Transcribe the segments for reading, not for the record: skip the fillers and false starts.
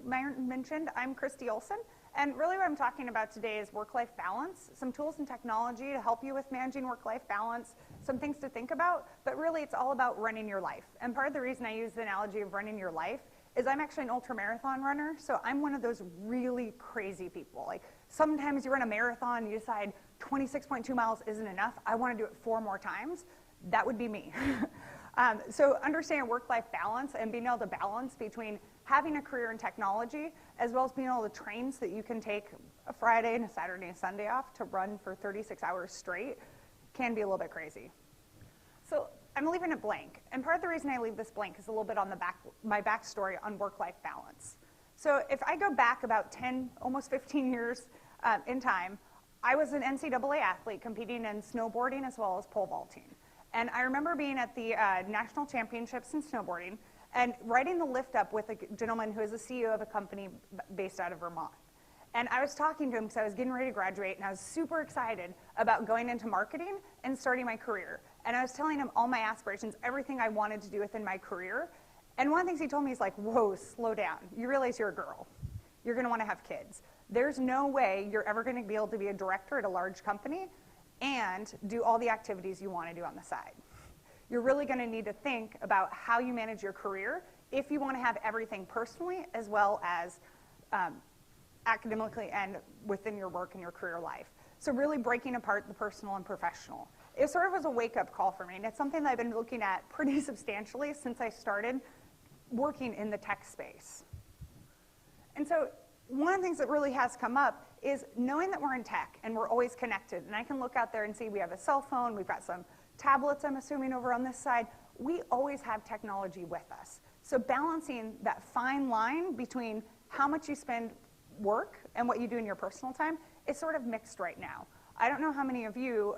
Myron mentioned, I'm Christi Olson, and really what I'm talking about today is work-life balance, some tools and technology to help you with managing work-life balance, some things to think about, but really it's all about running your life. And part of the reason I use the analogy of running your life is I'm actually an ultramarathon runner, so I'm one of those really crazy people. Like sometimes you run a marathon, you decide 26.2 miles isn't enough, I want to do it 4 more times. That would be me. So understanding work-life balance and being able to balance between having a career in technology as well as being able to train so that you can take a Friday and a Saturday and Sunday off to run for 36 hours straight can be a little bit crazy. So I'm leaving it blank. And part of the reason I leave this blank is a little bit on my backstory on work-life balance. So if I go back about 10, almost 15 years in time, I was an NCAA athlete competing in snowboarding as well as pole vaulting. And I remember being at the national championships in snowboarding and riding the lift up with a gentleman who is the CEO of a company based out of Vermont. And I was talking to him because I was getting ready to graduate, and I was super excited about going into marketing and starting my career. And I was telling him all my aspirations, everything I wanted to do within my career. And one of the things he told me is like, whoa, slow down. You realize you're a girl. You're going to want to have kids. There's no way you're ever going to be able to be a director at a large company and do all the activities you want to do on the side. You're really going to need to think about how you manage your career if you want to have everything personally as well as academically and within your work and your career life. So really breaking apart the personal and professional. It sort of was a wake-up call for me, and it's something that I've been looking at pretty substantially since I started working in the tech space. And so one of the things that really has come up is knowing that we're in tech and we're always connected. And I can look out there and see we have a cell phone, we've got some tablets, I'm assuming, over on this side. We always have technology with us. So balancing that fine line between how much you spend work and what you do in your personal time is sort of mixed right now. I don't know how many of you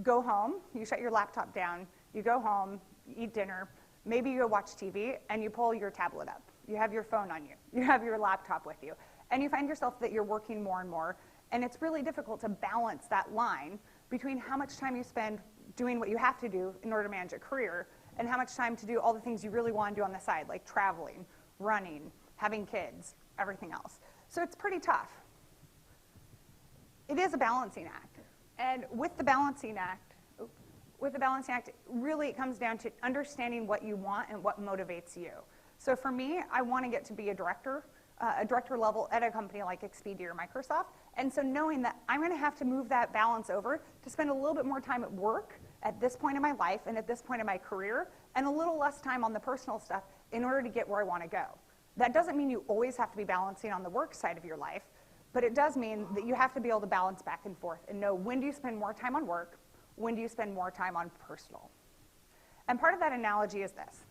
go home, you shut your laptop down, you go home, you eat dinner, maybe you go watch TV, and you pull your tablet up. You have your phone on you. You have your laptop with you. And you find yourself that you're working more and more, and it's really difficult to balance that line between how much time you spend doing what you have to do in order to manage a career and how much time to do all the things you really want to do on the side, like traveling, running, having kids, everything else. So it's pretty tough. It is a balancing act. And with the balancing act, really it comes down to understanding what you want and what motivates you. So for me, I want to get to be a director level at a company like Expedia or Microsoft. And so knowing that I'm going to have to move that balance over to spend a little bit more time at work at this point in my life and at this point in my career, and a little less time on the personal stuff in order to get where I want to go. That doesn't mean you always have to be balancing on the work side of your life, but it does mean that you have to be able to balance back and forth and know when do you spend more time on work, when do you spend more time on personal. And part of that analogy is this.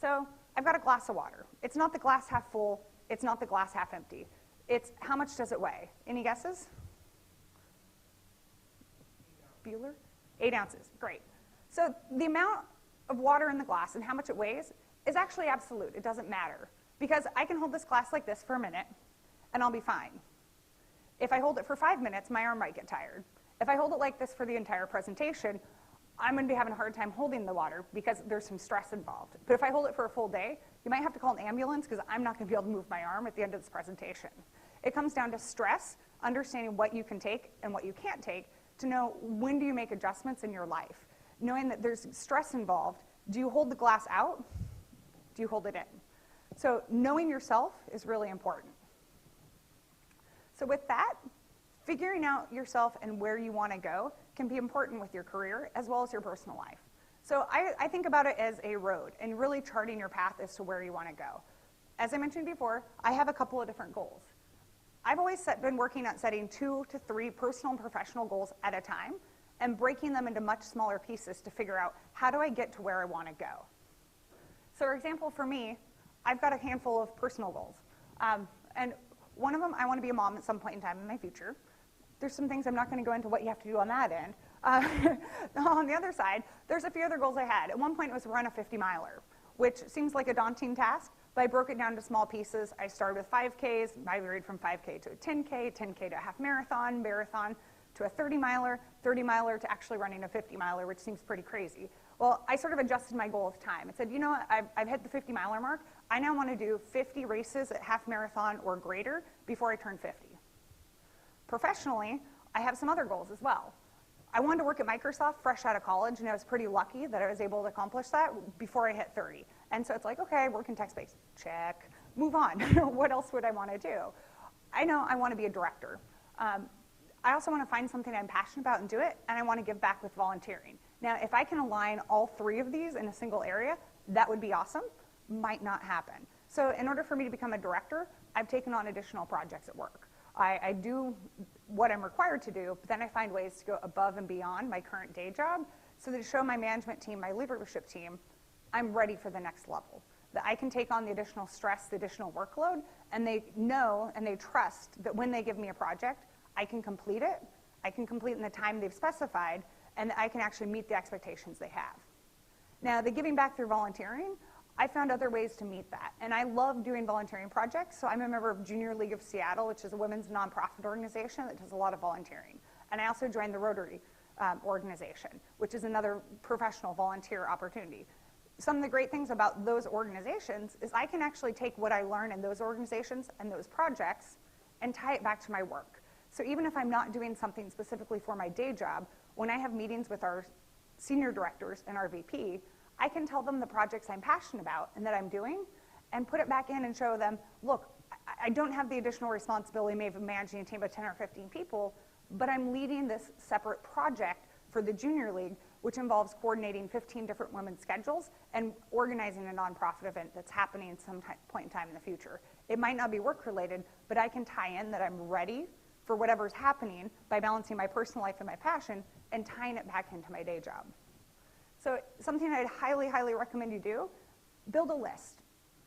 So I've got a glass of water. It's not the glass half full, it's not the glass half empty. It's how much does it weigh? Any guesses? Bueller? 8 ounces, great. So the amount of water in the glass and how much it weighs is actually absolute. It doesn't matter. Because I can hold this glass like this for a minute, and I'll be fine. If I hold it for 5 minutes, my arm might get tired. If I hold it like this for the entire presentation, I'm going to be having a hard time holding the water because there's some stress involved. But if I hold it for a full day, you might have to call an ambulance because I'm not going to be able to move my arm at the end of this presentation. It comes down to stress, understanding what you can take and what you can't take to know when do you make adjustments in your life. Knowing that there's stress involved, do you hold the glass out? Do you hold it in? So knowing yourself is really important. So with that, figuring out yourself and where you want to go can be important with your career as well as your personal life. So I think about it as a road and really charting your path as to where you want to go. As I mentioned before, I have a couple of different goals. I've always been working on setting 2 to 3 personal and professional goals at a time and breaking them into much smaller pieces to figure out how do I get to where I want to go. So for example, for me, I've got a handful of personal goals. And one of them, I want to be a mom at some point in time in my future. There's some things I'm not going to go into what you have to do on that end. On the other side, there's a few other goals I had. At one point, it was run a 50-miler, which seems like a daunting task, but I broke it down to small pieces. I started with 5Ks, migrated from 5K to a 10K, 10K to a half marathon, to a 30-miler, 30-miler to actually running a 50-miler, which seems pretty crazy. Well, I sort of adjusted my goal with time and said, you know what, I've hit the 50-miler mark. I now want to do 50 races at half marathon or greater before I turn 50. Professionally, I have some other goals as well. I wanted to work at Microsoft fresh out of college, and I was pretty lucky that I was able to accomplish that before I hit 30. And so it's like, okay, work in tech space, check, move on. What else would I want to do? I know I want to be a director. I also want to find something I'm passionate about and do it, and I want to give back with volunteering. Now, if I can align all three of these in a single area, that would be awesome. Might not happen. So in order for me to become a director, I've taken on additional projects at work. I do what I'm required to do, but then I find ways to go above and beyond my current day job so that to show my management team, my leadership team, I'm ready for the next level. That I can take on the additional stress, the additional workload, and they know and they trust that when they give me a project, I can complete it, I can complete it in the time they've specified, and that I can actually meet the expectations they have. Now, the giving back through volunteering, I found other ways to meet that. And I love doing volunteering projects. So I'm a member of Junior League of Seattle, which is a women's nonprofit organization that does a lot of volunteering. And I also joined the Rotary organization, which is another professional volunteer opportunity. Some of the great things about those organizations is I can actually take what I learn in those organizations and those projects and tie it back to my work. So even if I'm not doing something specifically for my day job, when I have meetings with our senior directors and our VP, I can tell them the projects I'm passionate about and that I'm doing and put it back in and show them, look, I don't have the additional responsibility maybe of managing a team of 10 or 15 people, but I'm leading this separate project for the Junior League, which involves coordinating 15 different women's schedules and organizing a nonprofit event that's happening at some point in time in the future. It might not be work-related, but I can tie in that I'm ready for whatever's happening by balancing my personal life and my passion and tying it back into my day job. So something I'd highly, highly recommend you do, build a list.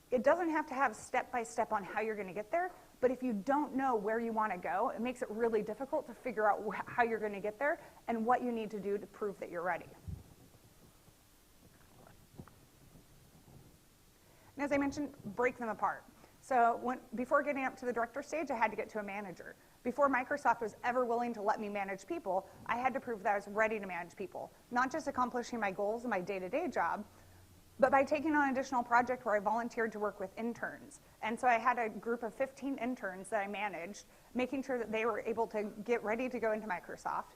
It doesn't have to have step-by-step on how you're going to get there, but if you don't know where you want to go, it makes it really difficult to figure out how you're going to get there and what you need to do to prove that you're ready. And as I mentioned, break them apart. So before getting up to the director stage, I had to get to a manager. Before Microsoft was ever willing to let me manage people, I had to prove that I was ready to manage people, not just accomplishing my goals in my day-to-day job, but by taking on an additional project where I volunteered to work with interns. And so I had a group of 15 interns that I managed, making sure that they were able to get ready to go into Microsoft,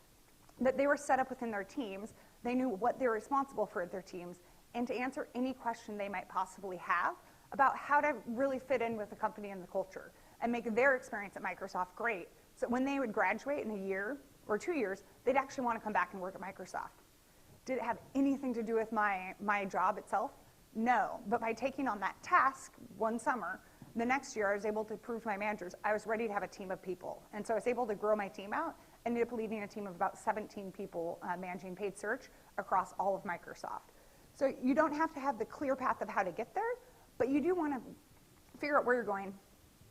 that they were set up within their teams, they knew what they were responsible for at their teams, and to answer any question they might possibly have about how to really fit in with the company and the culture and make their experience at Microsoft great. So when they would graduate in a year or 2 years, they'd actually want to come back and work at Microsoft. Did it have anything to do with my job itself? No, but by taking on that task one summer, the next year I was able to prove to my managers I was ready to have a team of people. And so I was able to grow my team out and ended up leading a team of about 17 people managing paid search across all of Microsoft. So you don't have to have the clear path of how to get there, but you do want to figure out where you're going,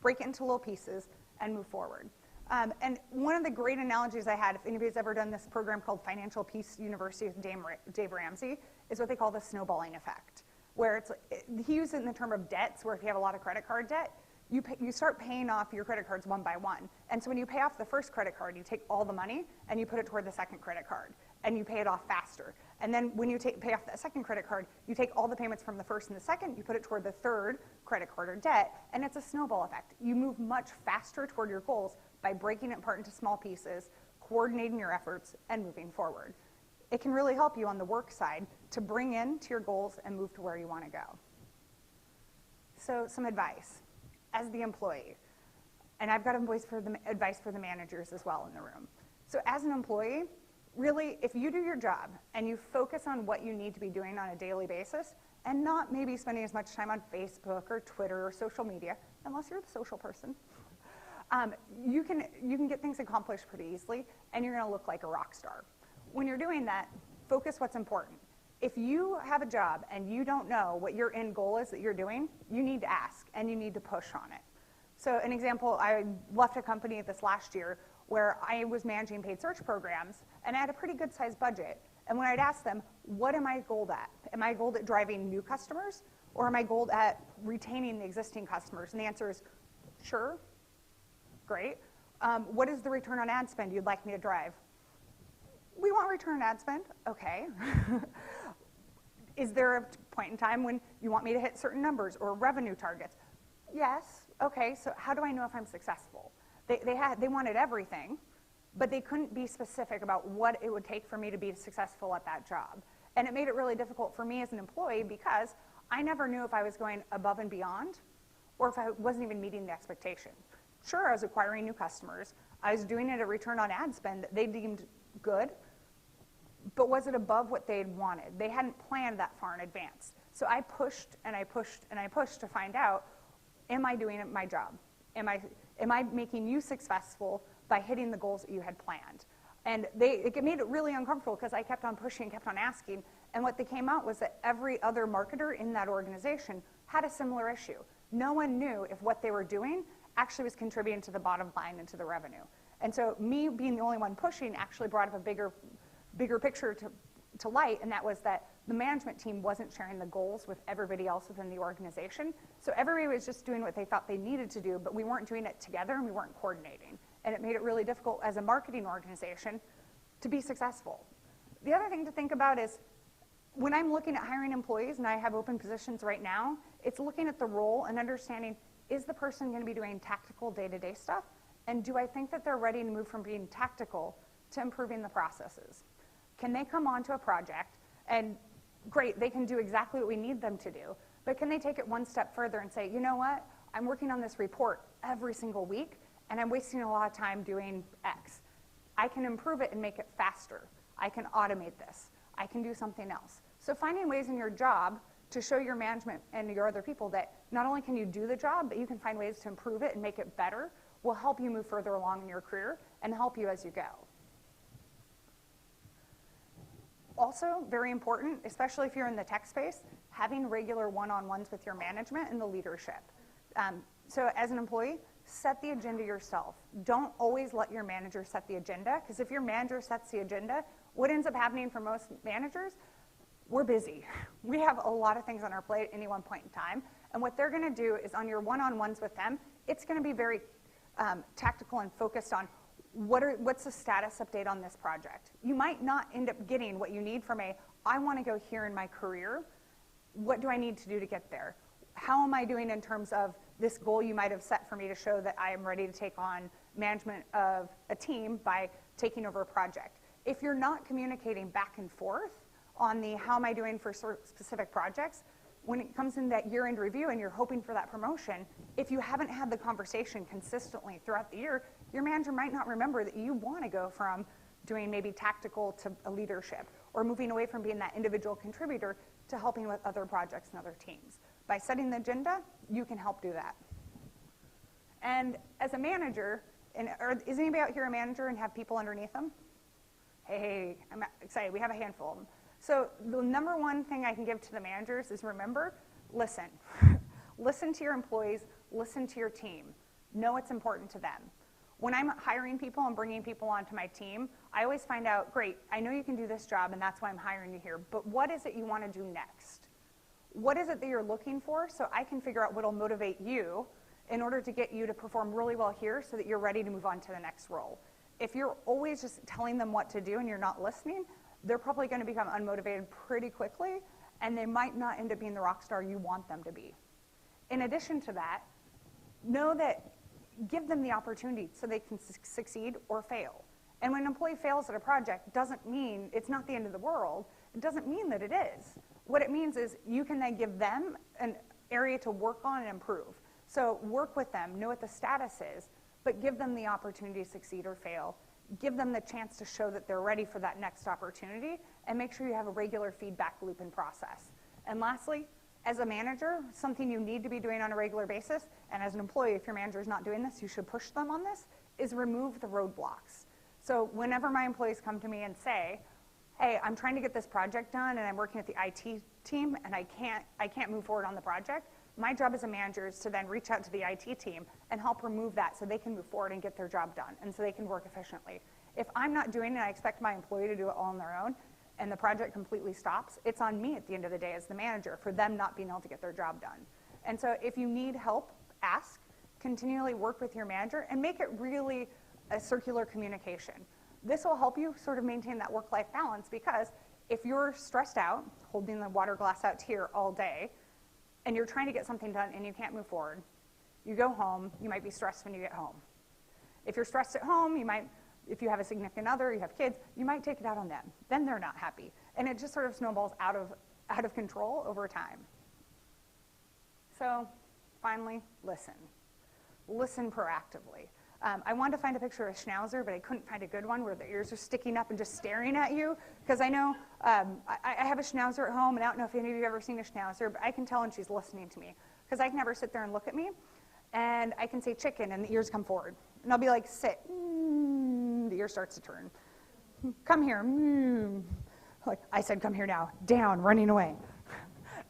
break it into little pieces, and move forward. And one of the great analogies I had, if anybody's ever done this program called Financial Peace University with Dave Ramsey, is what they call the snowballing effect, where he used it in the term of debts, where if you have a lot of credit card debt, you start paying off your credit cards one by one. And so when you pay off the first credit card, you take all the money and you put it toward the second credit card, and you pay it off faster. And then when you pay off that second credit card, you take all the payments from the first and the second, you put it toward the third credit card or debt, and it's a snowball effect. You move much faster toward your goals by breaking it apart into small pieces, coordinating your efforts, and moving forward. It can really help you on the work side to bring in to your goals and move to where you want to go. So some advice as the employee, and I've got advice for the managers as well in the room. So as an employee, really, if you do your job and you focus on what you need to be doing on a daily basis and not maybe spending as much time on Facebook or Twitter or social media, unless you're the social person, you can get things accomplished pretty easily, and you're going to look like a rock star. When you're doing that, focus what's important. If you have a job and you don't know what your end goal is that you're doing, you need to ask and you need to push on it. So an example, I left a company this last year where I was managing paid search programs, and I had a pretty good sized budget. And when I'd ask them, what am I goaled at? Am I goaled at driving new customers, or am I goaled at retaining the existing customers? And the answer is, sure. Great. What is the return on ad spend you'd like me to drive? We want return on ad spend. Okay. Is there a point in time when you want me to hit certain numbers or revenue targets? Yes. Okay, so how do I know if I'm successful? They wanted everything, but they couldn't be specific about what it would take for me to be successful at that job. And it made it really difficult for me as an employee because I never knew if I was going above and beyond or if I wasn't even meeting the expectation. Sure, I was acquiring new customers. I was doing it at a return on ad spend that they deemed good, but was it above what they had wanted? They hadn't planned that far in advance. So I pushed and I pushed and I pushed to find out, am I doing my job? Am I making you successful by hitting the goals that you had planned? And it made it really uncomfortable because I kept on pushing, kept on asking, and what they came out was that every other marketer in that organization had a similar issue. No one knew if what they were doing actually was contributing to the bottom line and to the revenue. And so me being the only one pushing actually brought up a bigger picture to light, and that was that the management team wasn't sharing the goals with everybody else within the organization. So everybody was just doing what they thought they needed to do, but we weren't doing it together and we weren't coordinating. And it made it really difficult as a marketing organization to be successful. The other thing to think about is when I'm looking at hiring employees, and I have open positions right now, it's looking at the role and understanding, is the person going to be doing tactical day-to-day stuff? And do I think that they're ready to move from being tactical to improving the processes? Can they come onto a project and great, they can do exactly what we need them to do, but can they take it one step further and say, you know what, I'm working on this report every single week and I'm wasting a lot of time doing X. I can improve it and make it faster. I can automate this. I can do something else. So finding ways in your job to show your management and your other people that not only can you do the job, but you can find ways to improve it and make it better will help you move further along in your career and help you as you go. Also, very important, especially if you're in the tech space, having regular one-on-ones with your management and the leadership. So as an employee, set the agenda yourself. Don't always let your manager set the agenda, because if your manager sets the agenda, what ends up happening for most managers, we're busy. We have a lot of things on our plate at any one point in time, and what they're gonna do is on your one-on-ones with them, it's gonna be very tactical and focused on what's the status update on this project. You might not end up getting what you need from I want to go here in my career. What do I need to do to get there? How am I doing in terms of this goal you might have set for me to show that I am ready to take on management of a team by taking over a project? If you're not communicating back and forth on the how am I doing for specific projects, when it comes in that year-end review and you're hoping for that promotion, if you haven't had the conversation consistently throughout the year, your manager might not remember that you want to go from doing maybe tactical to a leadership, or moving away from being that individual contributor to helping with other projects and other teams. By setting the agenda, you can help do that. And as a manager, is anybody out here a manager and have people underneath them? Hey, I'm excited, we have a handful of them. So the number one thing I can give to the managers is remember, listen. Listen to your employees, listen to your team. Know what's important to them. When I'm hiring people and bringing people onto my team, I always find out, great, I know you can do this job and that's why I'm hiring you here, but what is it you want to do next? What is it that you're looking for so I can figure out what will motivate you in order to get you to perform really well here so that you're ready to move on to the next role. If you're always just telling them what to do and you're not listening, they're probably going to become unmotivated pretty quickly, and they might not end up being the rock star you want them to be. In addition to that, know that give them the opportunity so they can succeed or fail. And when an employee fails at a project, doesn't mean it's not the end of the world. It doesn't mean that it is. What it means is you can then give them an area to work on and improve. So work with them, know what the status is, but give them the opportunity to succeed or fail. Give them the chance to show that they're ready for that next opportunity, and make sure you have a regular feedback loop and process. And lastly, as a manager, something you need to be doing on a regular basis, and as an employee, if your manager is not doing this, you should push them on this, is remove the roadblocks. So whenever my employees come to me and say, hey, I'm trying to get this project done, and I'm working at the IT team, and I can't move forward on the project, my job as a manager is to then reach out to the IT team and help remove that so they can move forward and get their job done, and so they can work efficiently. If I'm not doing it and I expect my employee to do it all on their own, and the project completely stops, it's on me at the end of the day as the manager for them not being able to get their job done. And so if you need help, ask, continually work with your manager, and make it really a circular communication. This will help you sort of maintain that work-life balance, because if you're stressed out, holding the water glass out here all day, and you're trying to get something done and you can't move forward, you go home, you might be stressed when you get home. If you're stressed at home, if you have a significant other, you have kids, you might take it out on them. Then they're not happy. And it just sort of snowballs out of control over time. So finally, listen. Listen proactively. I wanted to find a picture of a schnauzer, but I couldn't find a good one where the ears are sticking up and just staring at you. Because I know I have a schnauzer at home, and I don't know if any of you have ever seen a schnauzer, but I can tell when she's listening to me. Because I can have her sit there and look at me, and I can say chicken, and the ears come forward. And I'll be like, sit. The ear starts to turn. Come here. Like, I said, come here now. Down, running away.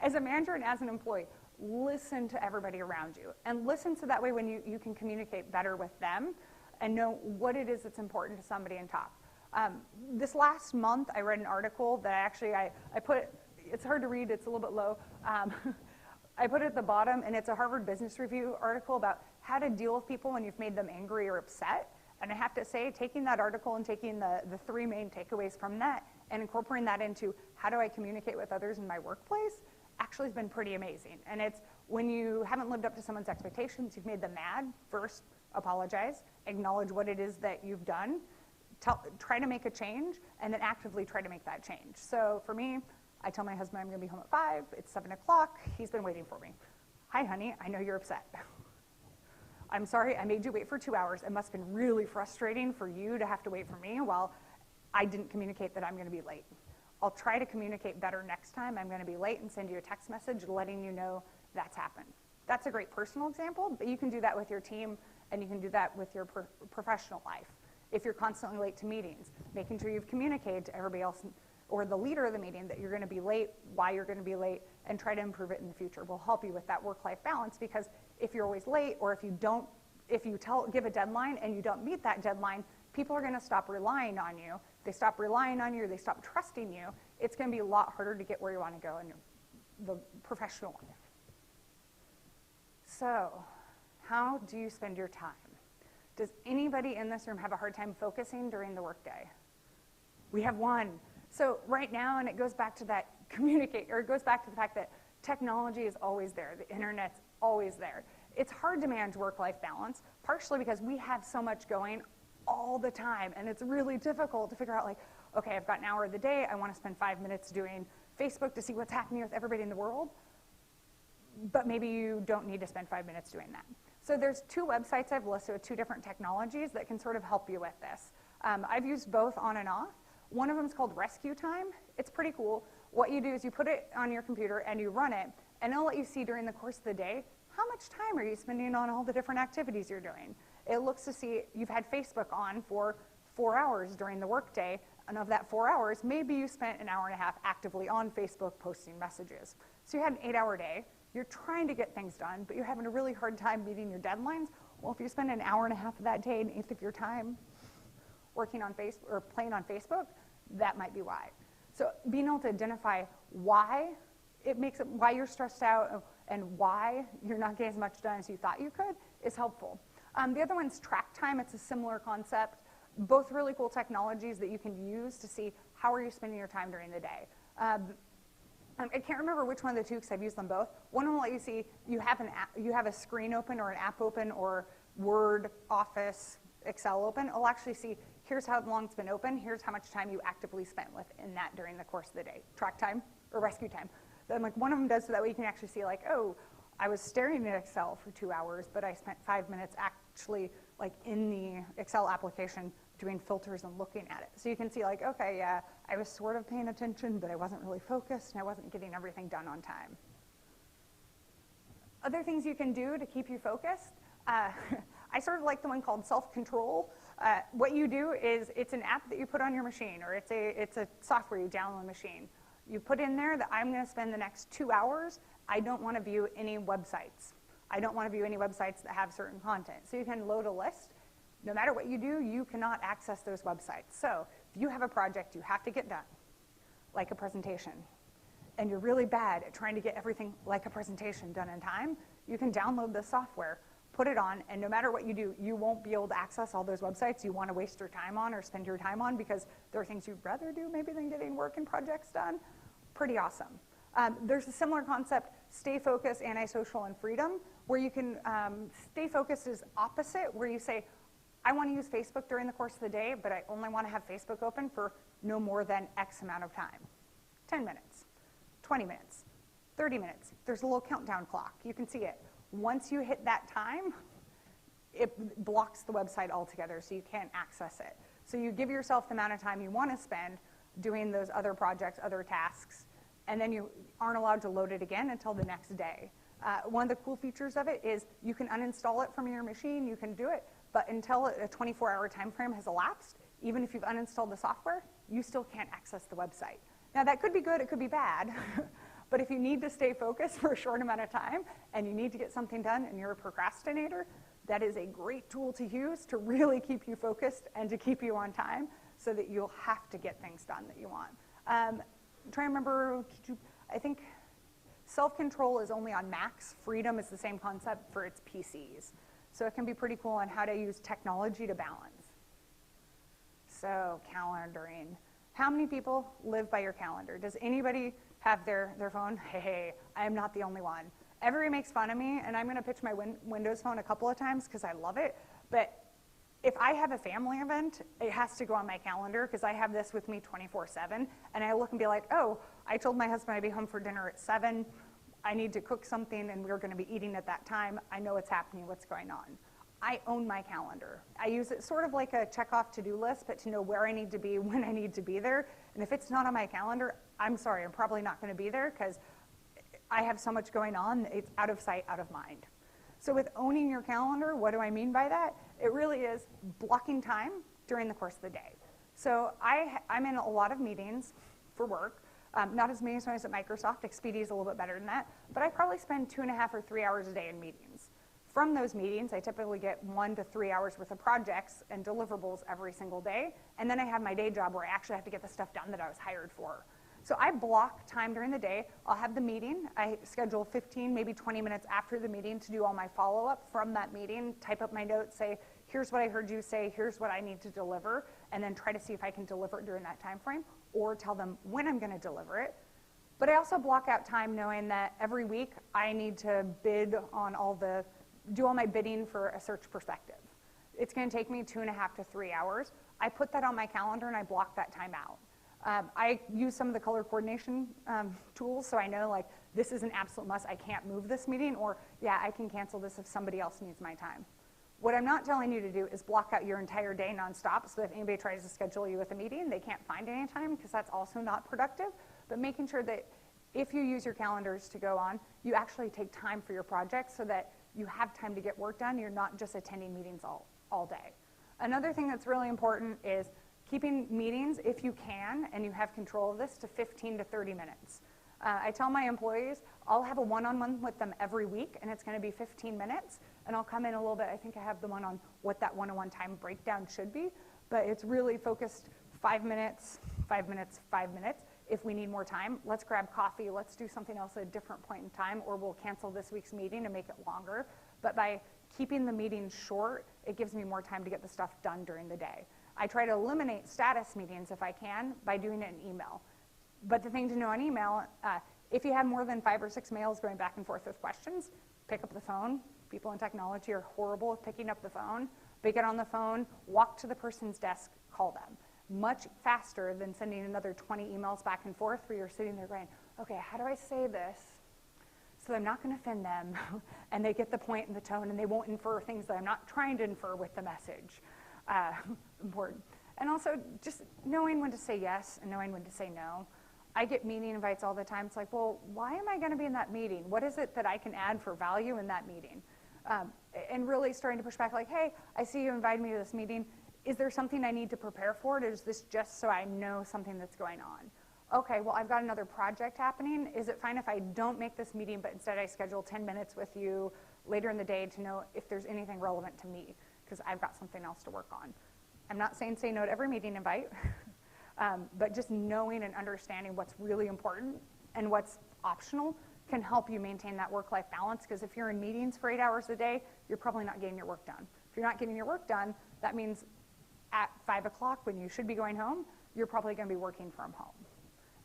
As a manager and as an employee, listen to everybody around you. And listen so that way when you can communicate better with them and know what it is that's important to somebody in top. This last month, I read an article that I put, it's hard to read, it's a little bit low. I put it at the bottom, and it's a Harvard Business Review article about how to deal with people when you've made them angry or upset. And I have to say, taking that article and taking the three main takeaways from that and incorporating that into how do I communicate with others in my workplace actually has been pretty amazing. And it's when you haven't lived up to someone's expectations, you've made them mad, first apologize, acknowledge what it is that you've done, try to make a change, and then actively try to make that change. So for me, I tell my husband I'm going to be home at 5, it's 7 o'clock, he's been waiting for me. Hi, honey, I know you're upset. I'm sorry, I made you wait for 2 hours. It must have been really frustrating for you to have to wait for me while I didn't communicate that I'm going to be late. I'll try to communicate better next time I'm going to be late and send you a text message letting you know that's happened. That's a great personal example, but you can do that with your team, and you can do that with your professional life. If you're constantly late to meetings, making sure you've communicated to everybody else or the leader of the meeting that you're going to be late, why you're going to be late, and try to improve it in the future will help you with that work-life balance, because if you're always late, or if you give a deadline and you don't meet that deadline, people are going to stop relying on you. They stop relying on you, or they stop trusting you. It's going to be a lot harder to get where you want to go in the professional life. So, how do you spend your time? Does anybody in this room have a hard time focusing during the workday? We have one. So right now, and it goes back to that it goes back to the fact that technology is always there. The internet's always there. It's hard to manage work-life balance, partially because we have so much going all the time, and it's really difficult to figure out, like, okay, I've got an hour of the day, I want to spend 5 minutes doing Facebook to see what's happening with everybody in the world, but maybe you don't need to spend 5 minutes doing that. So there's 2 websites I've listed with 2 different technologies that can sort of help you with this. I've used both on and off. One of them is called Rescue Time. It's pretty cool. What you do is you put it on your computer and you run it, and it'll let you see during the course of the day how much time are you spending on all the different activities you're doing. It looks to see you've had Facebook on for 4 hours during the workday, and of that 4 hours, maybe you spent an hour and a half actively on Facebook posting messages. So you had an 8-hour day. You're trying to get things done, but you're having a really hard time meeting your deadlines. Well, if you spend an hour and a half of that day, an eighth of your time working on Facebook or playing on Facebook, that might be why. So being able to identify why you're stressed out and why you're not getting as much done as you thought you could is helpful. The other one's Track Time. It's a similar concept. Both really cool technologies that you can use to see how are you spending your time during the day. I can't remember which one of the 2 because I've used them both. One will let you see you have a screen open or an app open or Word, Office, Excel open. It'll actually see here's how long it's been open, here's how much time you actively spent within that during the course of the day. Track Time or Rescue Time. Then one of them does so that way you can actually see, like, oh, I was staring at Excel for 2 hours, but I spent 5 minutes actually in the Excel application doing filters and looking at it. So you can see, like, okay, yeah, I was sort of paying attention, but I wasn't really focused, and I wasn't getting everything done on time. Other things you can do to keep you focused, I sort of like the one called Self-Control. What you do is it's an app that you put on your machine, or it's a software you download on the machine. You put in there that I'm going to spend the next 2 hours, I don't want to view any websites. I don't want to view any websites that have certain content. So you can load a list. No matter what you do, you cannot access those websites. So if you have a project you have to get done, like a presentation, and you're really bad at trying to get everything like a presentation done in time, you can download the software, put it on, and no matter what you do, you won't be able to access all those websites you want to waste your time on or spend your time on because there are things you'd rather do maybe than getting work and projects done. Pretty awesome. There's a similar concept, stay focused, antisocial, and freedom, where you can, stay focused is opposite, where you say, I want to use Facebook during the course of the day, but I only want to have Facebook open for no more than X amount of time. 10 minutes, 20 minutes, 30 minutes. There's a little countdown clock. You can see it. Once you hit that time, it blocks the website altogether, so you can't access it. So you give yourself the amount of time you want to spend doing those other projects, other tasks, and then you aren't allowed to load it again until the next day. One of the cool features of it is you can uninstall it from your machine, you can do it, but until a 24-hour time frame has elapsed, even if you've uninstalled the software, you still can't access the website. Now that could be good, it could be bad, but if you need to stay focused for a short amount of time and you need to get something done and you're a procrastinator, that is a great tool to use to really keep you focused and to keep you on time so that you'll have to get things done that you want. I'm trying to remember, I think self-control is only on Macs. Freedom is the same concept for its PCs. So it can be pretty cool on how to use technology to balance. So calendaring. How many people live by your calendar? Does anybody have their phone? Hey, I am not the only one. Everybody makes fun of me, and I'm going to pitch my Windows phone a couple of times because I love it. But if I have a family event, it has to go on my calendar because I have this with me 24/7. And I look and be like, oh, I told my husband I'd be home for dinner at 7. I need to cook something, and we're going to be eating at that time. I know what's happening, what's going on. I own my calendar. I use it sort of like a check-off to-do list, but to know where I need to be, when I need to be there. And if it's not on my calendar, I'm sorry, I'm probably not going to be there because I have so much going on, it's out of sight, out of mind. So with owning your calendar, what do I mean by that? It really is blocking time during the course of the day. So I'm in a lot of meetings for work. Not as many as when I was at Microsoft. Expedia is a little bit better than that. But I probably spend 2.5 or 3 hours a day in meetings. From those meetings, I typically get 1 to 3 hours worth of projects and deliverables every single day. And then I have my day job where I actually have to get the stuff done that I was hired for. So I block time during the day. I'll have the meeting. I schedule 15, maybe 20 minutes after the meeting to do all my follow-up from that meeting, type up my notes, say, here's what I heard you say, here's what I need to deliver, and then try to see if I can deliver it during that time frame, or tell them when I'm going to deliver it. But I also block out time knowing that every week I need to bid on do all my bidding for a search perspective. It's going to take me 2.5 to 3 hours. I put that on my calendar and I block that time out. I use some of the color coordination tools, so I know like this is an absolute must. I can't move this meeting, or yeah, I can cancel this if somebody else needs my time. What I'm not telling you to do is block out your entire day nonstop, so if anybody tries to schedule you with a meeting, they can't find any time, because that's also not productive. But making sure that if you use your calendars to go on, you actually take time for your projects so that you have time to get work done. You're not just attending meetings all day. Another thing that's really important is keeping meetings, if you can, and you have control of this, to 15 to 30 minutes. I tell my employees, I'll have a one-on-one with them every week, and it's going to be 15 minutes, and I'll come in a little bit. I think I have the one on what that one-on-one time breakdown should be, but it's really focused 5 minutes, 5 minutes, 5 minutes. If we need more time, let's grab coffee, let's do something else at a different point in time, or we'll cancel this week's meeting and make it longer. But by keeping the meeting short, it gives me more time to get the stuff done during the day. I try to eliminate status meetings if I can by doing it in email. But the thing to know on email, if you have more than 5 or 6 mails going back and forth with questions, pick up the phone. People in technology are horrible at picking up the phone. But get on the phone, walk to the person's desk, call them. Much faster than sending another 20 emails back and forth where you're sitting there going, okay, how do I say this so I'm not going to offend them? And they get the point and the tone, and they won't infer things that I'm not trying to infer with the message. Important. And also just knowing when to say yes and knowing when to say no. I get meeting invites all the time. It's like, well, why am I going to be in that meeting? What is it that I can add for value in that meeting? And really starting to push back like, hey, I see you invited me to this meeting. Is there something I need to prepare for it, or is this just so I know something that's going on? Okay, well, I've got another project happening. Is it fine if I don't make this meeting, but instead I schedule 10 minutes with you later in the day to know if there's anything relevant to me, because I've got something else to work on. I'm not saying say no to every meeting invite, but just knowing and understanding what's really important and what's optional can help you maintain that work-life balance, because if you're in meetings for 8 hours a day, you're probably not getting your work done. If you're not getting your work done, that means at 5 o'clock when you should be going home, you're probably going to be working from home.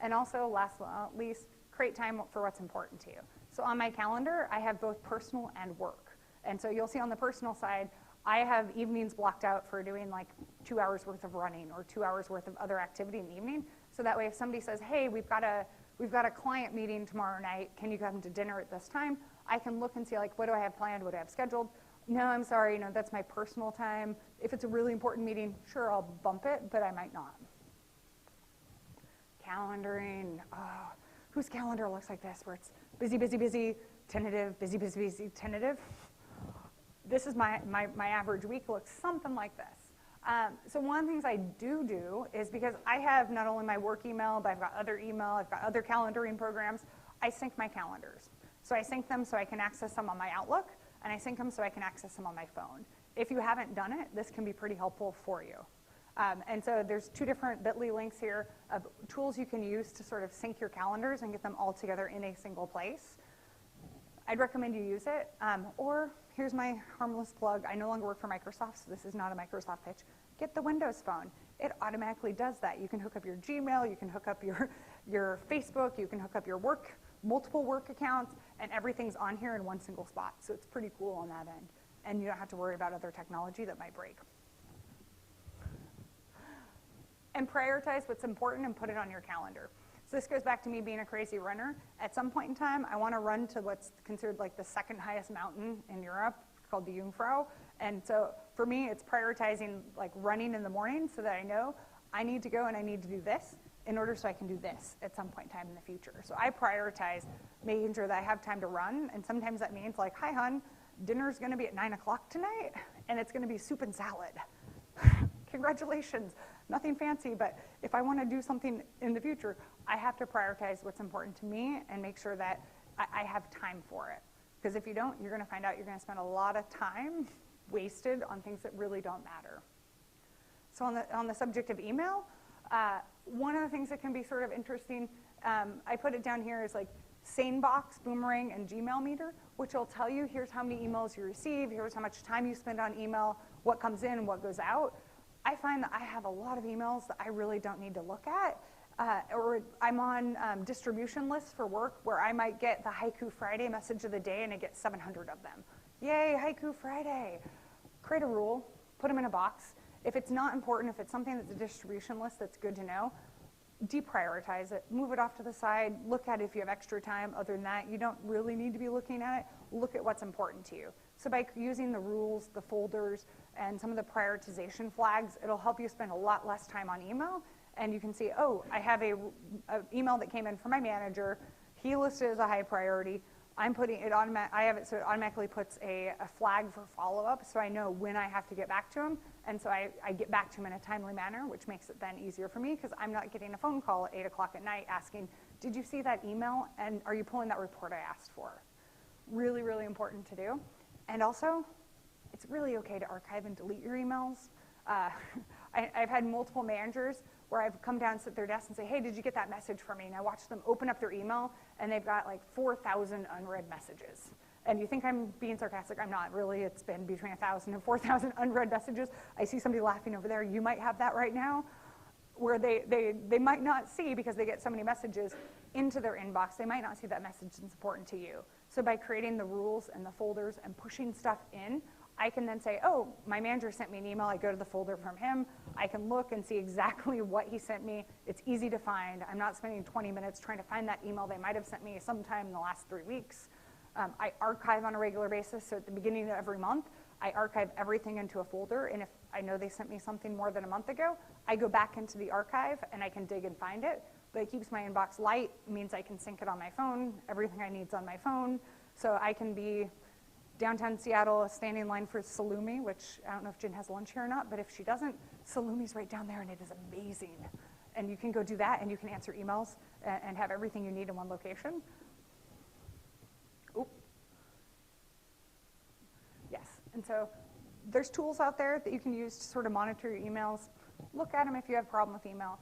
And also, last but not least, create time for what's important to you. So on my calendar, I have both personal and work. And so you'll see on the personal side, I have evenings blocked out for doing like 2 hours worth of running or 2 hours worth of other activity in the evening. So that way if somebody says, hey, we've got a client meeting tomorrow night, can you come to dinner at this time? I can look and see like, what do I have planned, what do I have scheduled? No, I'm sorry, that's my personal time. If it's a really important meeting, sure, I'll bump it, but I might not. Calendaring, whose calendar looks like this, where it's busy, busy, busy, tentative, busy, busy, busy, tentative? This is my average week looks something like this. So one of the things I do is, because I have not only my work email, but I've got other email, I've got other calendaring programs, I sync my calendars. So I sync them so I can access them on my Outlook, and I sync them so I can access them on my phone. If you haven't done it, this can be pretty helpful for you. And so there's 2 different bit.ly links here of tools you can use to sort of sync your calendars and get them all together in a single place. I'd recommend you use it. Or here's my harmless plug. I no longer work for Microsoft, so this is not a Microsoft pitch. Get the Windows Phone. It automatically does that. You can hook up your Gmail, you can hook up your Facebook, you can hook up your multiple work accounts, and everything's on here in one single spot. So it's pretty cool on that end. And you don't have to worry about other technology that might break. And prioritize what's important and put it on your calendar. So this goes back to me being a crazy runner. At some point in time, I want to run to what's considered like the second highest mountain in Europe, called the Jungfrau. And so for me, it's prioritizing like running in the morning so that I know I need to go and I need to do this in order so I can do this at some point in time in the future. So I prioritize making sure that I have time to run. And sometimes that means like, hi, hon, dinner's going to be at 9 o'clock tonight, and it's going to be soup and salad. Congratulations. Nothing fancy, but if I want to do something in the future, I have to prioritize what's important to me and make sure that I have time for it. Because if you don't, you're going to find out you're going to spend a lot of time wasted on things that really don't matter. So on the subject of email, one of the things that can be sort of interesting, I put it down here, is like SaneBox, Boomerang, and Gmail Meter, which will tell you here's how many emails you receive, here's how much time you spend on email, what comes in, what goes out. I find that I have a lot of emails that I really don't need to look at, or I'm on distribution lists for work where I might get the Haiku Friday message of the day and I get 700 of them. Yay, Haiku Friday. Create a rule, put them in a box. If it's not important, if it's something that's a distribution list that's good to know, deprioritize it, move it off to the side, look at it if you have extra time. Other than that, you don't really need to be looking at it. Look at what's important to you. So by using the rules, the folders, and some of the prioritization flags, it'll help you spend a lot less time on email. And you can see, oh, I have a email that came in from my manager. He listed it as a high priority. I'm putting it I have it so it automatically puts a flag for follow-up, so I know when I have to get back to him. And so I get back to him in a timely manner, which makes it then easier for me, because I'm not getting a phone call at 8 o'clock at night asking, did you see that email, and are you pulling that report I asked for? Really, really important to do. And also, it's really okay to archive and delete your emails. I've had multiple managers where I've come down, sit at their desk and say, hey, did you get that message from me? And I watch them open up their email, and they've got like 4,000 unread messages. And you think I'm being sarcastic? I'm not really. It's been between 1,000 and 4,000 unread messages. I see somebody laughing over there. You might have that right now, where they might not see, because they get so many messages into their inbox, they might not see that message is important to you. So by creating the rules and the folders and pushing stuff in, I can then say, oh, my manager sent me an email. I go to the folder from him. I can look and see exactly what he sent me. It's easy to find. I'm not spending 20 minutes trying to find that email they might have sent me sometime in the last 3 weeks. I archive on a regular basis, so at the beginning of every month, I archive everything into a folder, and if I know they sent me something more than a month ago, I go back into the archive and I can dig and find it, but it keeps my inbox light, means I can sync it on my phone, everything I need is on my phone, so I can be downtown Seattle, standing in line for salumi, which I don't know if Jen has lunch here or not, but if she doesn't, salumi's right down there and it is amazing. And you can go do that and you can answer emails and have everything you need in one location. Oop. Yes, and so there's tools out there that you can use to sort of monitor your emails. Look at them if you have a problem with email.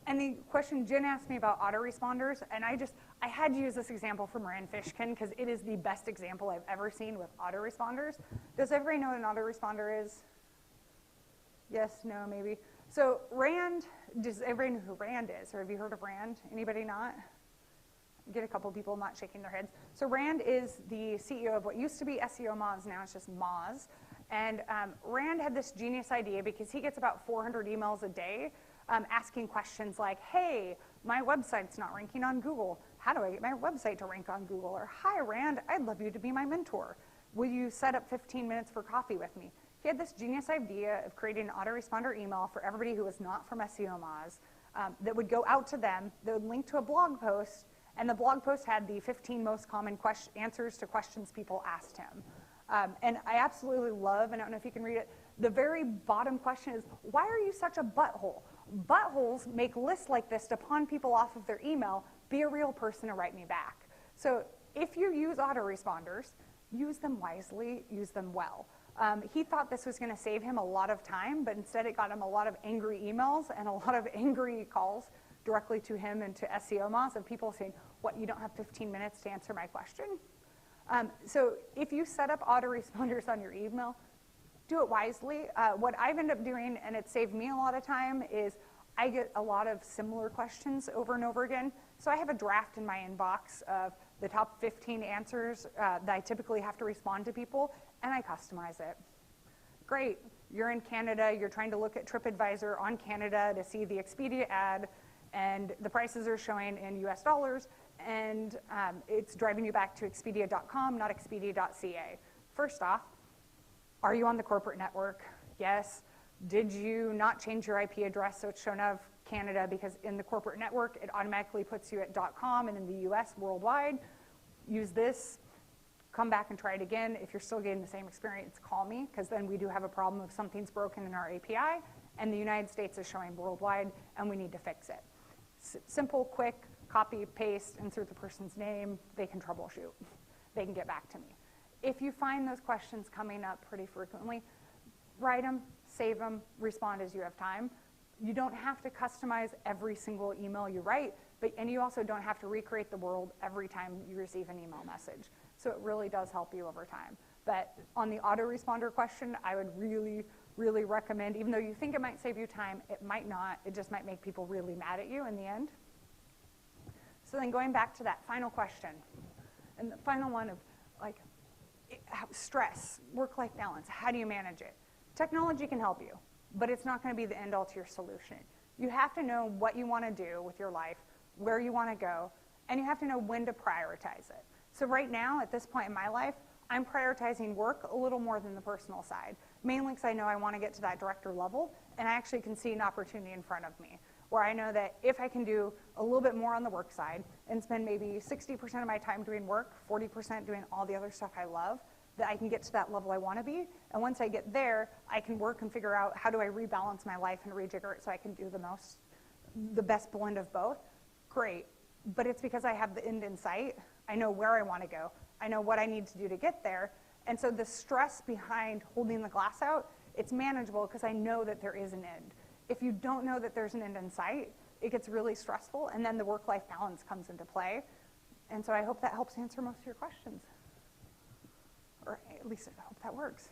And the question Jen asked me about autoresponders, and I had to use this example from Rand Fishkin because it is the best example I've ever seen with autoresponders. Does everybody know what an autoresponder is? Yes, no, maybe. So Rand, does everybody know who Rand is? Or have you heard of Rand? Anybody not? Get a couple people not shaking their heads. So Rand is the CEO of what used to be SEO Moz, now it's just Moz. And Rand had this genius idea because he gets about 400 emails a day asking questions like, hey, my website's not ranking on Google. How do I get my website to rank on Google? Or, hi, Rand, I'd love you to be my mentor. Will you set up 15 minutes for coffee with me? He had this genius idea of creating an autoresponder email for everybody who was not from SEO Moz that would go out to them, that would link to a blog post, and the blog post had the 15 most common answers to questions people asked him. And I absolutely love, and I don't know if you can read it, the very bottom question is, why are you such a butthole? Buttholes make lists like this to pawn people off of their email. Be a real person to write me back. So if you use autoresponders, use them wisely, use them well. He thought this was going to save him a lot of time, but instead it got him a lot of angry emails and a lot of angry calls directly to him and to SEO Moz of people saying, what, you don't have 15 minutes to answer my question? So if you set up autoresponders on your email, do it wisely. What I've ended up doing, and it saved me a lot of time, is I get a lot of similar questions over and over again. So I have a draft in my inbox of the top 15 answers that I typically have to respond to people, and I customize it. Great, you're in Canada, you're trying to look at TripAdvisor on Canada to see the Expedia ad, and the prices are showing in US dollars, and it's driving you back to Expedia.com, not Expedia.ca. First off, are you on the corporate network? Yes. Did you not change your IP address so it's shown of Canada, because in the corporate network it automatically puts you at .com, and in the US worldwide, use this. Come back and try it again. If you're still getting the same experience, call me, because then we do have a problem if something's broken in our API and the United States is showing worldwide and we need to fix it. Simple, quick, copy, paste, insert the person's name, they can troubleshoot. They can get back to me. If you find those questions coming up pretty frequently, write them, save them, respond as you have time. You don't have to customize every single email you write, and you also don't have to recreate the world every time you receive an email message. So it really does help you over time. But on the autoresponder question, I would really, really recommend, even though you think it might save you time, it might not. It just might make people really mad at you in the end. So then going back to that final question, and the final one of like stress, work-life balance, how do you manage it? Technology can help you, but it's not going to be the end-all to your solution. You have to know what you want to do with your life, where you want to go, and you have to know when to prioritize it. So right now, at this point in my life, I'm prioritizing work a little more than the personal side, mainly because I know I want to get to that director level, and I actually can see an opportunity in front of me, where I know that if I can do a little bit more on the work side and spend maybe 60% of my time doing work, 40% doing all the other stuff I love, that I can get to that level I want to be. And once I get there, I can work and figure out how do I rebalance my life and rejigger it so I can do the best blend of both. Great. But it's because I have the end in sight. I know where I want to go. I know what I need to do to get there. And so the stress behind holding the glass out, it's manageable because I know that there is an end. If you don't know that there's an end in sight, it gets really stressful, and then the work-life balance comes into play. And so I hope that helps answer most of your questions. Or at least I hope that works.